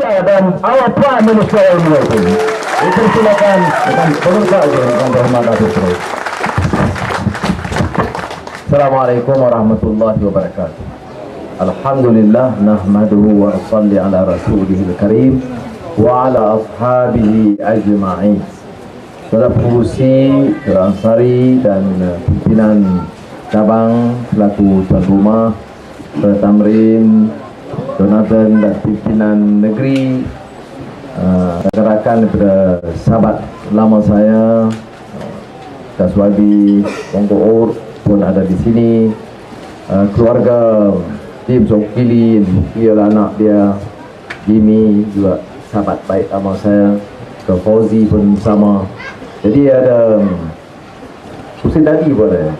Malaysia dan our Prime Minister Al-Mu'min. Dipersilakan dengan pemirsa yang berhormat terus. Assalamualaikum warahmatullahi wabarakatuh. Alhamdulillah nahmaduhu wa nusalli ala rasulihil karim wa ala ashabihi ajma'in. Saudara Pengurusi, Saudara Ansari dan pimpinan cabang selaku tuan rumah, Saudara Tamrin, Jonathan dan pimpinan negeri, rakan-rakan daripada sahabat lama saya, Kaswabi, Pongkoor pun ada di sini, keluarga Tim Sokili, ialah anak dia, Jimmy juga sahabat baik lama saya, Fauzi pun sama. Jadi ada Husin tadi pun ada.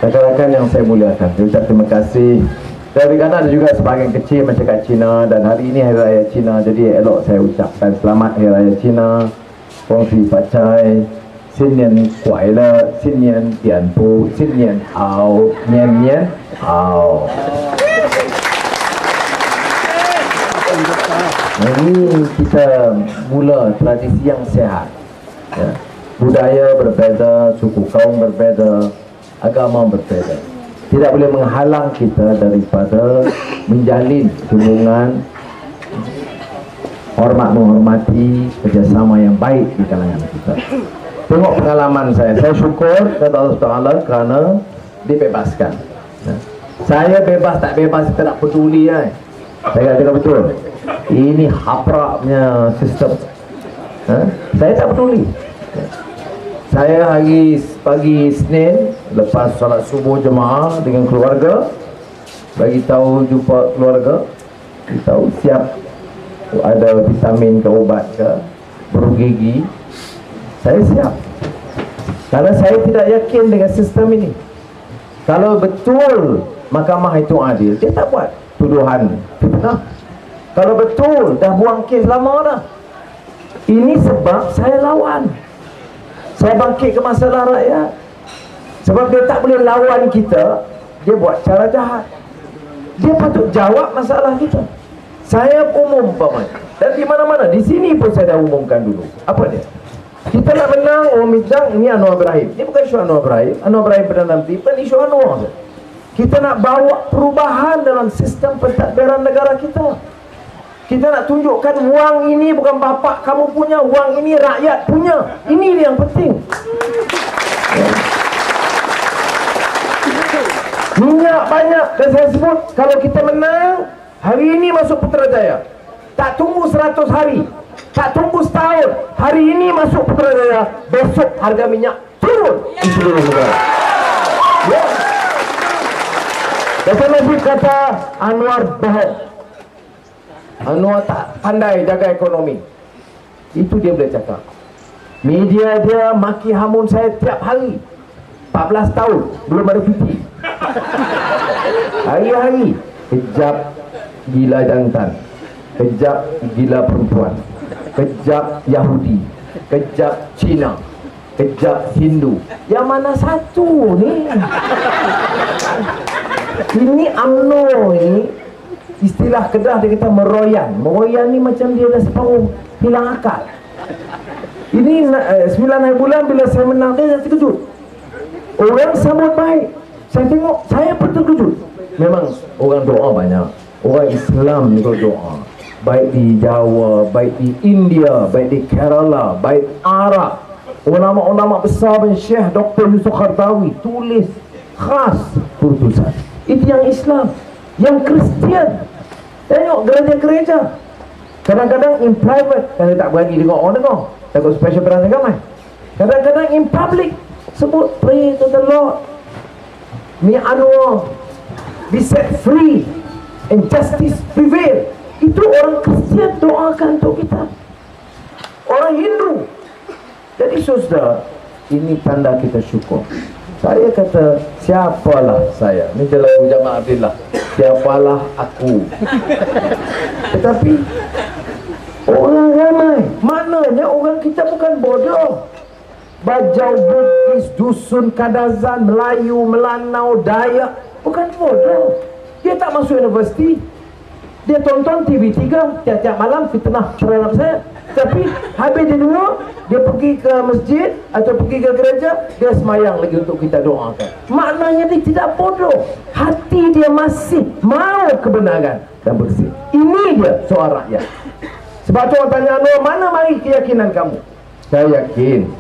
Rakan-rakan yang saya muliakan, saya ucap terima kasih. Dari kanan ada juga sebahagian kecil masyarakat Cina, dan hari ini Hari Raya Cina, jadi elok saya ucapkan selamat Hari Raya Cina, Kongsi Pacai, Xin Nian Kuai Le, Xin Nian Dian Bu, Xin Nian Hao, Nian Nian Hao. Ini kita mula tradisi yang sehat, ya. Budaya berbeza, suku kaum berbeza, agama berbeza, tidak boleh menghalang kita daripada menjalin hubungan hormat menghormati, kerjasama yang baik di kalangan kita. Tengok pengalaman saya syukur kepada Allah Taala kerana dibebaskan. Saya bebas tak bebas kita tak peduli. Saya kata betul. Ini hapraknya sistem. Saya tak peduli. Saya hari pagi Isnin lepas solat subuh jemaah dengan keluarga, bagi tahu jumpa keluarga, beritahu siap ada vitamin ke ubat ke baru gigi, saya siap. Karena saya tidak yakin dengan sistem ini. Kalau betul mahkamah itu adil, dia tak buat tuduhan fitnah. Kalau betul dah buang kes lama dah. Ini sebab saya lawan. Saya bangkit ke masalah rakyat. Sebab dia tak boleh lawan kita, dia buat cara jahat. Dia patut jawab masalah kita. Saya umum paman. Dan di mana-mana, di sini pun saya dah umumkan dulu. Apa dia? Kita nak menang, Midang, ini Anwar Ibrahim. Ini bukan isu Anwar Ibrahim. Anwar Ibrahim Perdana Menteri, bukan isu Anwar. Kita nak bawa perubahan dalam sistem pentadbiran negara kita. Kita nak tunjukkan wang ini bukan bapak kamu punya, wang ini rakyat punya. Ini yang penting. Minyak banyak, dan saya sebut kalau kita menang hari ini masuk Putrajaya, tak tunggu 100 hari, tak tunggu setahun, hari ini masuk Putrajaya, besok harga minyak turun di seluruh negara. Ya. Dato' Najib kata Anwar bohong, Anwar tak pandai jaga ekonomi. Itu dia boleh cakap. Media dia maki hamun saya tiap hari. 14 tahun belum ada cuti. Hari-hari kejap gila jantan, kejap gila perempuan, kejap Yahudi, kejap Cina, kejap Hindu. Yang mana satu ni? Ini UMNO ini, istilah Kedah dia kata meroyan. Meroyan ni macam dia dah separuh hilang akal. Ini 9 hari bulan bila saya menang, saya terkejut. Orang sambut baik. Saya tengok, saya pun terkejut. Memang orang doa banyak. Orang Islam juga doa. Baik di Jawa, baik di India, baik di Kerala, baik Arab. Ulama-ulama besar dan Syekh Dr. Yusuf Qardawi tulis khas putusan. Itu yang Islam. Yang Kristian, tengok gereja-gereja kadang-kadang in private, kalau tak berani tengok orang dengar, takut special perang agama. Kadang-kadang in public sebut pray to the Lord, may Anwar be set free and justice prevail. Itu orang Kristian doakan untuk kita, orang Hindu. Jadi saudara, ini tanda kita syukur. Saya kata, siapalah saya? Ini dalam Jamaah Abdillah, siapalah aku? Tetapi orang ramai. Maknanya orang kita bukan bodoh. Bajau, Bugis, Dusun, Kadazan, Melayu, Melanau, Dayak, bukan bodoh. Dia tak masuk universiti. Dia tonton TV3 tiap-tiap malam fitnah terhadap saya. Tapi habis dia dengar, dia pergi ke masjid atau pergi ke gereja, dia semayang lagi untuk kita doakan. Maknanya dia tidak bodoh. Hati dia masih mau kebenaran dan bersih. Ini dia soal rakyat. Sebab tu orang tanya, Anwar, mana mari keyakinan kamu? Saya yakin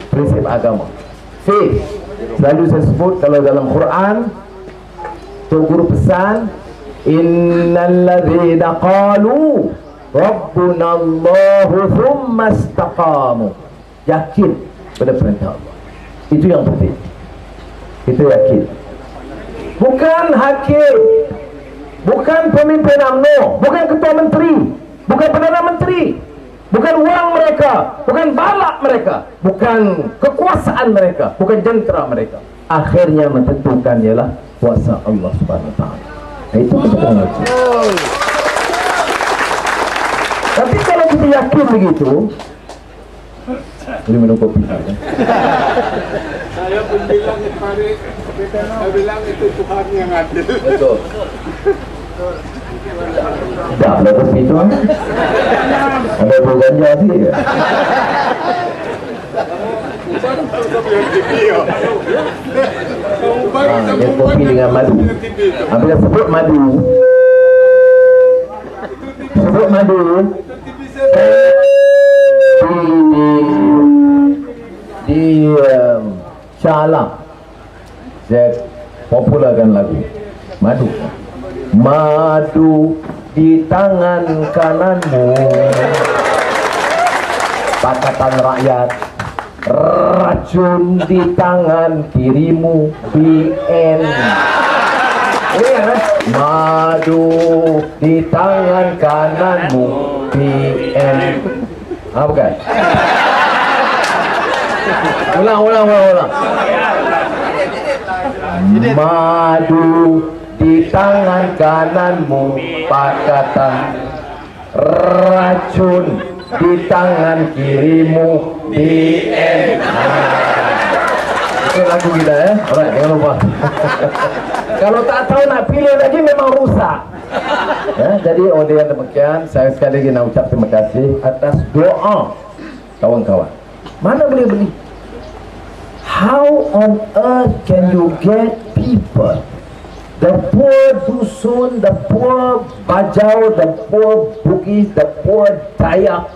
prinsip agama, faith. Selalu saya sebut kalau dalam Quran, Tok Guru pesan, innal ladzina qalu Rabbuna Allahu thumma istaqamu. Yakin pada perintah Allah. Itu yang penting. Itu yakin. Bukan hakim, bukan pemimpin UMNO, bukan ketua menteri, bukan perdana menteri, bukan uang mereka, bukan balak mereka, bukan kekuasaan mereka, bukan jentera mereka. Akhirnya menentukan ialah kuasa Allah Subhanahu Wa Taala. Itu kita mengerti. Tapi kalau kita yakin begitu, boleh minum kopi kan? Saya pun bilang kemarin, saya bilang itu Tuhan yang adil. Betul. Dah lah kopi tu. Ada berganja sih. Dia kopi dengan madu. Apabila sebut madu, di Shah Alam saya popularkan lagu madu di tangan kananmu, Pakatan Rakyat, racun di tangan kirimu, BN. Madu di tangan kananmu, BN. Bukan? Ulang. Madu di tangan kananmu, Pakatan, racun di tangan kirimu, BN. Itu lagu kita ya. Alright, jangan lupa. Kalau tak tahu nak pilih lagi memang rusak. Ya, jadi audio yang demikian, saya sekali lagi nak ucap terima kasih atas doa kawan-kawan. Mana boleh beli? How on earth can you get people, the poor dusun, the poor Bajau, the poor Bugis, the poor Dayak,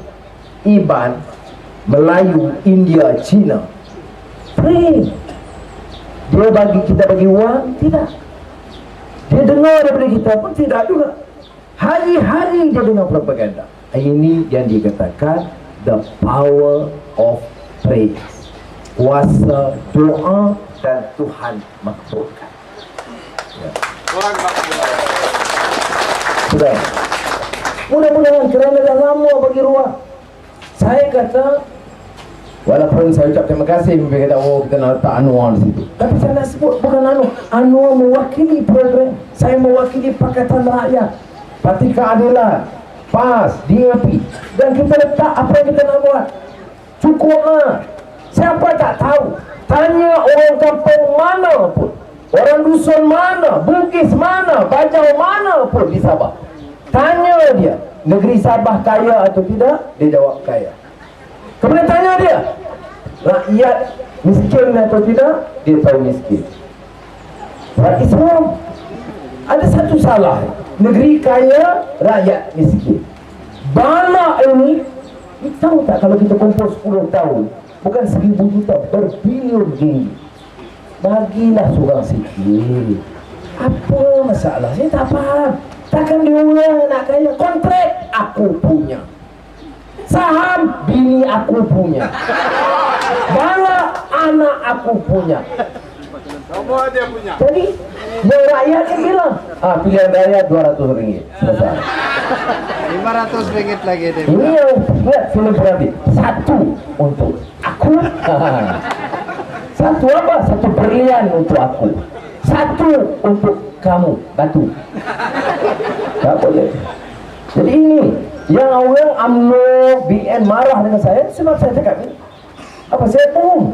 Iban, Melayu, India, Cina, free? Dia kita bagi wang? Tidak. Dia dengar daripada kita pun tidak juga. Hari-hari dia dengar propaganda. Ini yang dikatakan the power of praise. Kuasa doa dan Tuhan makbulkan. Ya. Sudah. Mudah-mudahan kerana dah lama bagi ruang. Saya kata, walaupun saya ucap terima kasih, mereka kata, oh kita nak letak Anwar di situ. Tapi saya nak sebut bukan Anwar. Anwar mewakili program. Saya mewakili Pakatan Rakyat, Parti Keadilan, PAS, DAP. Dan kita letak apa yang kita nak buat. Cukuplah. Siapa tak tahu? Tanya orang kampung mana pun, orang dusun mana, Bugis mana, Bajau mana pun di Sabah. Tanya dia, negeri Sabah kaya atau tidak? Dia jawab kaya. Kemudian tanya dia, rakyat miskin atau tidak? Dia tahu miskin. Rakyat Islam ada satu salah, negeri kaya, rakyat miskin. Bala ini, tahu tak kalau kita kumpul 10 tahun, bukan 1000 juta, berbilion ringgit. Bagilah seorang sikit. Apa masalah? Saya tak faham. Takkan diorang nak kaya. Kontrak aku punya, saham bini aku punya, bala anak aku punya, Semua dia punya. jadi yang rakyat yang bilang pilihan raya 200 ringgit selesai. 500 ringgit lagi deh. Ini yang lihat film berarti satu untuk aku, satu apa? Satu berlian untuk aku, satu untuk kamu, batu. Tak boleh. Jadi ini yang orang UMNO, BN marah dengan saya sebab saya cakap ini. Apa saya bohong?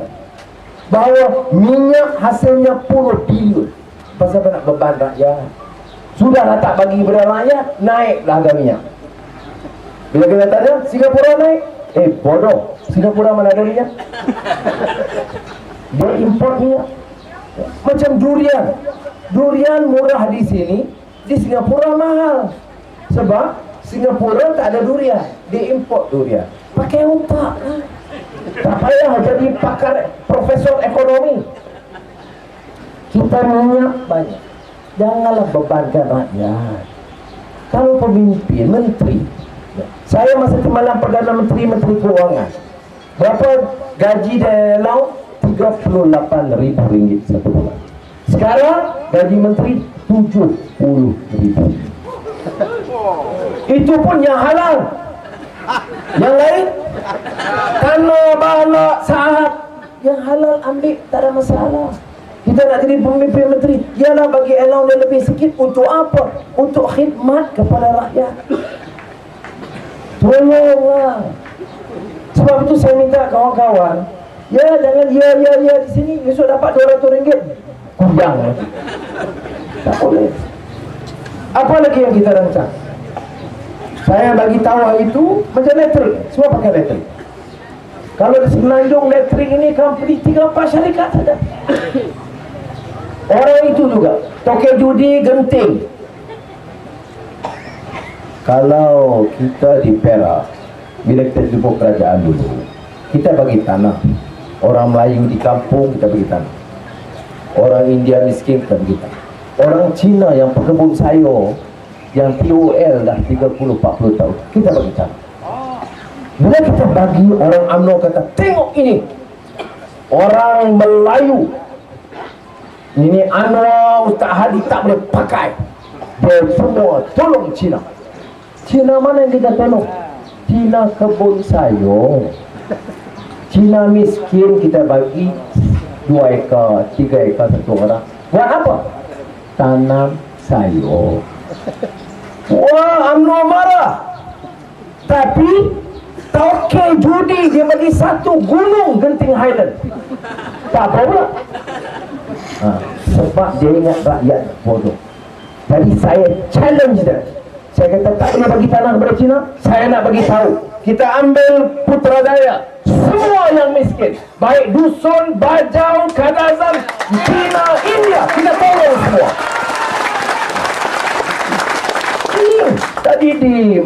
Bahawa minyak hasilnya puluh bilion. Pasal apa nak beban rakyat? Sudahlah tak bagi kepada rakyat, naiklah harga minyak. Bila kita tanya, Singapura naik. Bodoh, Singapura mana ada minyak? Dia import minyak. Macam durian. Durian murah di sini, di Singapura mahal. Sebab Singapura tak ada durian, dia import durian. Pakai otak lah. Tak payah jadi pakar profesor ekonomi. Kita minyak banyak, janganlah bebankan rakyat. Kalau pemimpin, menteri, saya masa timbalan Perdana Menteri, Menteri Keuangan, berapa gaji dia laut? RM38,000 satu bulan. Sekarang gaji menteri RM70,000. Itu pun yang halal. Yang lain tanah, balak, sahab, yang halal ambil, tak ada masalah. Kita nak jadi pemimpin menteri, ialah bagi allowance dia lebih sikit. Untuk apa? Untuk khidmat kepada rakyat. Tolonglah. Sebab itu saya minta kawan-kawan, ya jangan ya di sini, besok dapat RM200 kudang lagi. Tak boleh. Apa lagi yang kita rancang? Saya bagi tahu hari itu macam elektrik, semua pakai elektrik. Kalau di Semenanjung elektrik ini company 3-4 syarikat saja. Orang itu juga toke judi genting. Kalau kita di Perak, bila kita jumpa kerajaan dulu, kita bagi tanah. Orang Melayu di kampung kita bagi tanah. Orang India miskin kita bagi tanah. Orang Cina yang pekebun sayur, yang TOL dah 30-40 tahun, kita bagi tanah. Bila kita bagi, orang UMNO kata, tengok ini, orang Melayu, ini Anwar Ustaz Hadi tak boleh pakai, dia semua tolong Cina. Cina mana yang kita tolong? Cina kebun sayur. Cina miskin kita bagi 2 ekar, 3 ekar satu orang. Buat apa? Tanam sayur. Wah, UMNO marah. Tapi toke judi dia bagi 1 gunung Genting Highland. Tak apa pula. Sebab dia ingat rakyat bodoh. Jadi saya challenge dia. Saya kata tak boleh bagi tanah kepada Cina. Saya nak bagi tahu, kita ambil Putrajaya, semua yang miskin, baik dusun, Bajau, Kadazan, Cina, India, kita tolong semua. Tadi di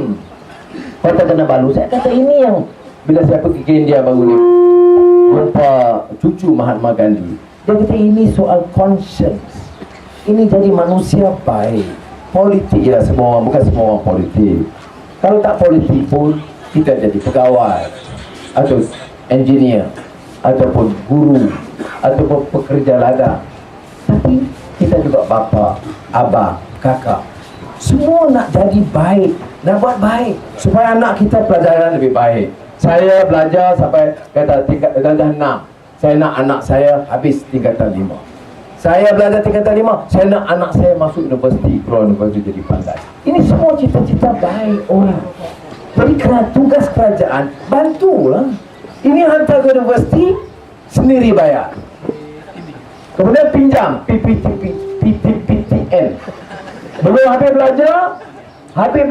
Kota Kinabalu, saya kata ini yang bila saya pergi ke India baru ni, jumpa cucu Mahatma Gandhi, dia kata ini soal conscience. Ini jadi manusia baik. Politik ialah semua orang, bukan semua orang politik. Kalau tak politik pun, kita jadi pegawai atau engineer ataupun guru ataupun pekerja ladang. Tapi kita juga bapa, abang, kakak, semua nak jadi baik, nak buat baik supaya anak kita pelajaran lebih baik. Saya belajar sampai kata tingkatan 6. Saya nak anak saya habis tingkatan 5. Saya belajar tingkatan 5. Saya nak anak saya masuk universiti, keluar universiti jadi pandai. Ini semua cita-cita baik orang. Jadi tugas kerajaan bantulah. Ini hantar ke universiti, sendiri bayar. Kemudian pinjam PPTN. Belum habis belajar, habis